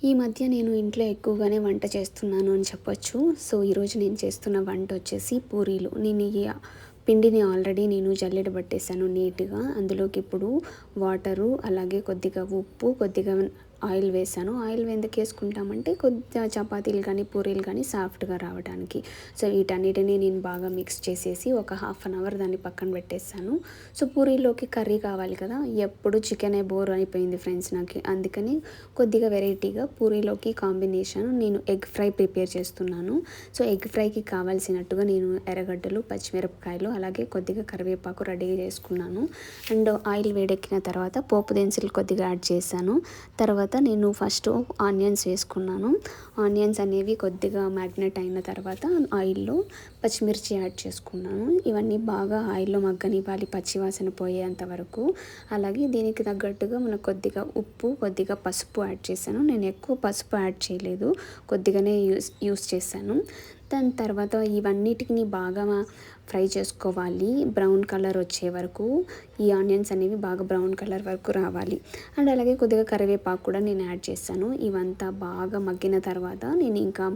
ఈ మధ్య నేను ఇంట్లో ఎక్కువగానే వంట చేస్తున్నాను అని చెప్పొచ్చు. సో, ఈరోజు నేను చేస్తున్న వంట వచ్చేసి పూరీలు. నేను ఈ పిండిని ఆల్రెడీ జల్లెడ పట్టేసాను నీట్‌గా. అందులోకి ఇప్పుడు వాటరు, అలాగే కొద్దిగా ఉప్పు, కొద్దిగా ఆయిల్ వేశాను. ఆయిల్ ఎందుకు వేసుకుంటామంటే కొద్దిగా చపాతీలు కానీ, పూరీలు కానీ సాఫ్ట్‌గా రావడానికి. సో, వీటన్నిటిని నేను బాగా మిక్స్ చేసేసి ఒక హాఫ్ అన్ అవర్ దాన్ని పక్కన పెట్టేసాను. సో, పూరీలోకి కర్రీ కావాలి కదా! ఎప్పుడు చికెనే బోర్ అయిపోయింది ఫ్రెండ్స్ నాకి. అందుకని కొద్దిగా వెరైటీగా పూరీలోకి కాంబినేషన్ నేను ఎగ్ ఫ్రై ప్రిపేర్ చేస్తున్నాను. సో, ఎగ్ ఫ్రైకి కావాల్సినట్టుగా నేను ఎర్రగడ్డలు, పచ్చిమిరపకాయలు, అలాగే కొద్దిగా కరివేపాకు రెడీగా చేసుకున్నాను. అండ్ ఆయిల్ వేడెక్కిన తర్వాత పోపు దినుసులు కొద్దిగా యాడ్ చేశాను. తర్వాత నేను ఫస్ట్ ఆనియన్స్ వేసుకున్నాను. ఆనియన్స్ అనేవి కొద్దిగా మ్యాగ్నెట్ అయిన తర్వాత ఆయిల్‌లో పచ్చిమిర్చి యాడ్ చేసుకున్నాను. ఇవన్నీ బాగా ఆయిల్‌లో మగ్గనివ్వాలి పచ్చివాసన పోయేంత వరకు. అలాగే దీనికి తగ్గట్టుగా మనకు కొద్దిగా ఉప్పు, కొద్దిగా పసుపు యాడ్ చేశాను. నేను ఎక్కువ పసుపు యాడ్ చేయలేదు. కొద్దిగానే యూస్ చేశాను. దాని తర్వాత ఇవన్నిటిని బాగా ఫ్రై చేసుకోవాలి. బ్రౌన్ కలర్ వచ్చే వరకు ఈ ఆనియన్స్ అనేవి బాగా బ్రౌన్ కలర్ వరకు రావాలి. అండ్ అలాగే కొద్దిగా కరివేపాకు కూడా నేను యాడ్ చేశాను. ఇవంతా బాగా మగ్గిన తర్వాత నేను ఇంకా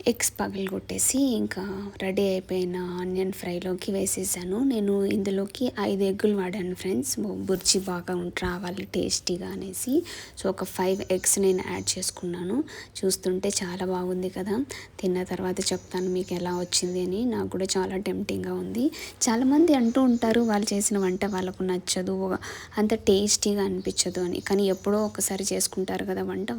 ఎగ్స్ పగలగొట్టేసి ఇంకా రెడీ అయిపోయిన ఆనియన్ ఫ్రైలోకి వేసేసాను. నేను ఇందులోకి 5 ఎగ్గులు వాడాను ఫ్రెండ్స్. బుర్జీ బాగా రావాలి టేస్టీగా అనేసి. సో, ఒక 5 ఎగ్స్ నేను యాడ్ చేసుకున్నాను. చూస్తుంటే చాలా బాగుంది కదా! తిన్న తర్వాత చెప్తాను మీకు ఎలా వచ్చింది అని. నాకు కూడా చాలా టెంప్టింగ్గా ఉంది. చాలామంది అంటూ ఉంటారు వాళ్ళు చేసిన వంట వాళ్ళకు నచ్చదు, అంత టేస్టీగా అనిపించదు అని. కానీ ఎప్పుడో ఒకసారి చేసుకుంటారు కదా వంట,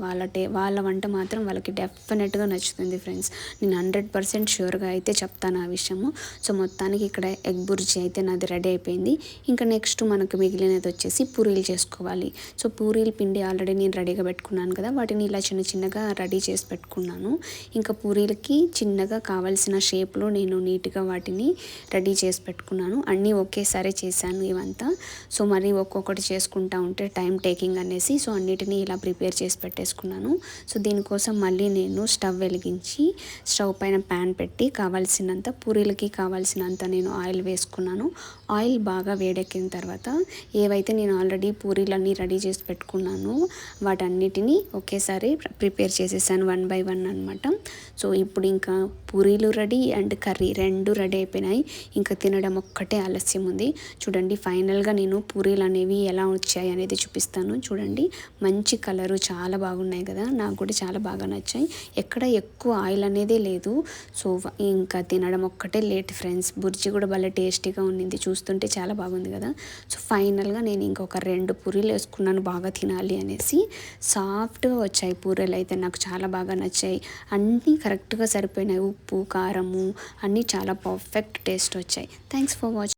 వాళ్ళ వంట మాత్రం వాళ్ళకి డెఫినెట్గా నచ్చుతుంది ఫ్రెండ్స్. నేను 100% ష్యూర్గా అయితే చెప్తాను ఆ విషయము. సో, మొత్తానికి ఇక్కడ ఎగ్ బుర్జీ అయితే నాది రెడీ అయిపోయింది. ఇంకా నెక్స్ట్ మనకు మిగిలినది వచ్చేసి పూరీలు చేసుకోవాలి. సో, పూరీల పిండి ఆల్రెడీ నేను రెడీగా పెట్టుకున్నాను కదా! వాటిని ఇలా చిన్న చిన్నగా రెడీ చేసి పెట్టుకున్నాను. ఇంకా పూరీలకి చిన్నగా కావాల్సిన షేప్లో నేను నీట్గా వాటిని రెడీ చేసి పెట్టుకున్నాను. అన్నీ ఒకేసారి చేశాను ఇవంతా. సో, మరి ఒక్కొక్కటి చేసుకుంటా ఉంటే టైం టేకింగ్ అనేసి సో, అన్నిటినీ ఇలా ప్రిపేర్ చేసి పెట్టేసుకున్నాను. సో, దీనికోసం మళ్ళీ నేను స్టవ్ వెలిగించి స్టవ్ పైన ప్యాన్ పెట్టి కావాల్సినంత పూరీలకి కావాల్సినంత నేను ఆయిల్ వేసుకున్నాను. ఆయిల్ బాగా వేడెక్కిన తర్వాత ఏవైతే నేను ఆల్రెడీ పూరీలన్నీ రెడీ చేసి పెట్టుకున్నానో వాటన్నిటిని ఒకేసారి ప్రిపేర్ చేసేసాను 1 బై 1 అనమాట. సో, ఇప్పుడు ఇంకా పూరీలు రెడీ అండ్ కర్రీ 2 రెడీ అయిపోయినాయి. ఇంకా తినడం ఒక్కటే ఆలస్యం ఉంది. చూడండి ఫైనల్గా నేను పూరీలు అనేవి ఎలా వచ్చాయి అనేది చూపిస్తాను. చూడండి మంచి కలరు చాలా బాగున్నాయి కదా! నాకు కూడా చాలా బాగా నచ్చాయి. ఎక్కడ ఎక్కువ ఆయిల్ అనేది లేదు. సో, ఇంకా తినడం ఒక్కటే లేట్ ఫ్రెండ్స్. బుర్జీ కూడా భలే టేస్టీగా ఉండింది. చూస్తుంటే చాలా బాగుంది కదా! సో, ఫైనల్గా నేను ఇంకొక 2 పూరీలు వేసుకున్నాను బాగా తినాలి అనేసి. సాఫ్ట్గా వచ్చాయి పూరీలు అయితే నాకు చాలా బాగా నచ్చాయి. అన్నీ కరెక్ట్గా సరిపోయినాయి. ఉప్పు, కారము అన్నీ చాలా పర్ఫెక్ట్ టేస్ట్ వచ్చాయి. Thanks for watching.